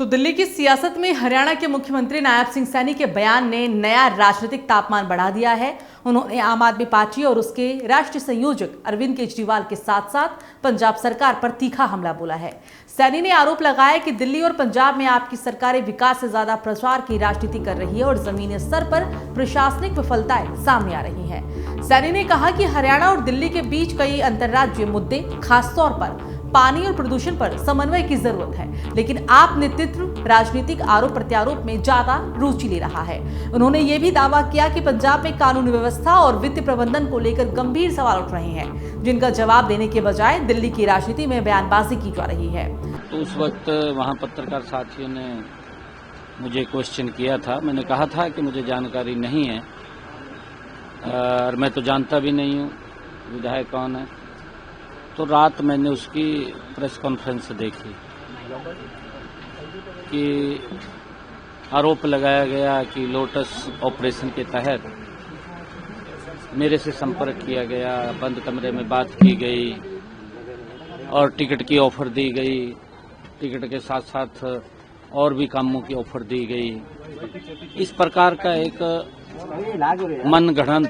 तो दिल्ली की सियासत में हरियाणा के मुख्यमंत्री नायब सिंह सैनी के बयान ने नया राजनीतिक तापमान बढ़ा दिया है। उन्होंने आम आदमी पार्टी और उसके राष्ट्रीय संयोजक अरविंद केजरीवाल के साथ साथ पंजाब सरकार पर तीखा हमला बोला है। सैनी ने आरोप लगाया कि दिल्ली और पंजाब में आपकी सरकारें विकास से ज्यादा प्रचार की राजनीति कर रही है और जमीनी स्तर पर प्रशासनिक विफलताएं सामने आ रही हैं। सैनी ने कहा कि हरियाणा और दिल्ली के बीच कई अंतर्राज्यीय मुद्दे, खासतौर पर पानी और प्रदूषण पर समन्वय की जरूरत है, लेकिन आप नेतृत्व राजनीतिक आरोप प्रत्यारोप में ज्यादा रुचि ले रहा है। उन्होंने ये भी दावा किया कि पंजाब में कानून व्यवस्था और वित्त प्रबंधन को लेकर गंभीर सवाल उठ रहे हैं, जिनका जवाब देने के बजाय दिल्ली की राजनीति में बयानबाजी की जा रही है। तो उस वक्त वहाँ पत्रकार साथियों ने मुझे क्वेश्चन किया था। मैंने कहा था कि मुझे जानकारी नहीं है और मैं तो जानता भी नहीं हूँ विधायक कौन है। तो रात मैंने उसकी प्रेस कॉन्फ्रेंस देखी कि आरोप लगाया गया कि लोटस ऑपरेशन के तहत मेरे से संपर्क किया गया, बंद कमरे में बात की गई और टिकट की ऑफर दी गई। टिकट के साथ साथ और भी कामों की ऑफर दी गई। इस प्रकार का एक मनगढ़ंत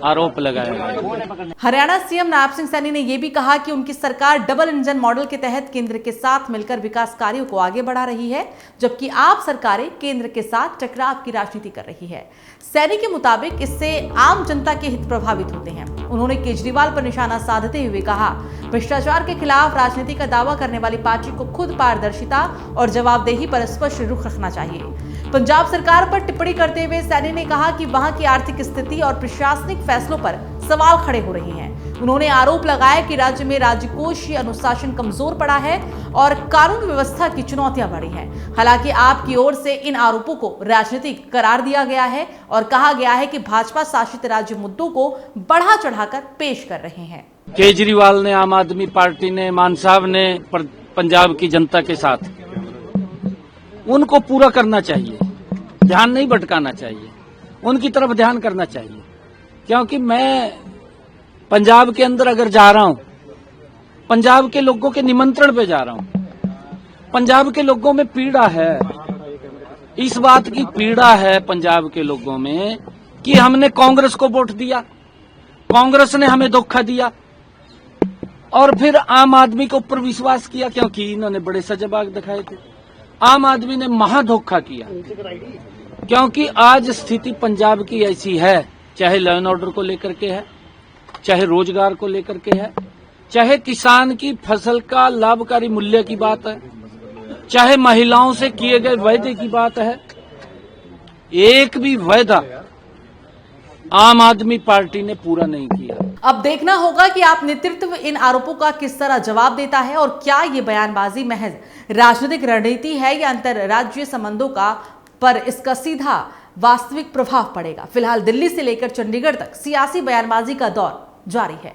आरोप लगाया गया। हरियाणा सीएम नायब सिंह सैनी ने यह भी कहा कि उनकी सरकार डबल इंजन मॉडल के तहत केंद्र के साथ मिलकर विकास कार्यों को आगे बढ़ा रही है, जबकि आप सरकारें केंद्र के साथ टकराव की राजनीति कर रही है। सैनी के मुताबिक इससे आम जनता के हित प्रभावित होते हैं। उन्होंने केजरीवाल पर निशाना साधते हुए कहा, भ्रष्टाचार के खिलाफ राजनीति का दावा करने वाली पार्टी को खुद पारदर्शिता और जवाबदेही पर स्पष्ट रुख रखना चाहिए। पंजाब सरकार पर टिप्पणी करते हुए सैनी ने कहा कि वहां की आर्थिक स्थिति और प्रशासनिक फैसलों पर सवाल खड़े हो रहे हैं। उन्होंने आरोप लगाया कि राज्य में राजकोषीय अनुशासन कमजोर पड़ा है और कानून व्यवस्था की चुनौतियां बढ़ी हैं। हालांकि आपकी ओर से इन आरोपों को राजनीतिक करार दिया गया है और कहा गया है कि भाजपा शासित राज्य मुद्दों को बढ़ा चढ़ाकर पेश कर रहे हैं। केजरीवाल ने, आम आदमी पार्टी ने, मान साहब ने पंजाब की जनता के साथ उनको पूरा करना चाहिए, ध्यान नहीं भटकाना चाहिए, उनकी तरफ ध्यान करना चाहिए। क्योंकि मैं पंजाब के अंदर अगर जा रहा हूं, पंजाब के लोगों के निमंत्रण पे जा रहा हूं, पंजाब के लोगों में पीड़ा है। इस बात की पीड़ा है पंजाब के लोगों में कि हमने कांग्रेस को वोट दिया, कांग्रेस ने हमें धोखा दिया और फिर आम आदमी के ऊपर विश्वास किया, क्योंकि इन्होंने बड़े सजबाग दिखाए थे। आम आदमी ने महा धोखा किया, क्योंकि आज स्थिति पंजाब की ऐसी है, चाहे लॉ एंड ऑर्डर को लेकर के है, चाहे रोजगार को लेकर के है, चाहे किसान की फसल का लाभकारी मूल्य की बात है, चाहे महिलाओं से किए गए वायदे की बात है। एक भी वायदा आम आदमी पार्टी ने पूरा नहीं किया। अब देखना होगा कि आप नेतृत्व इन आरोपों का किस तरह जवाब देता है और क्या ये बयानबाजी महज राजनीतिक रणनीति है या अंतरराज्यीय संबंधों का पर इसका सीधा वास्तविक प्रभाव पड़ेगा। फिलहाल दिल्ली से लेकर चंडीगढ़ तक सियासी बयानबाजी का दौर जारी है।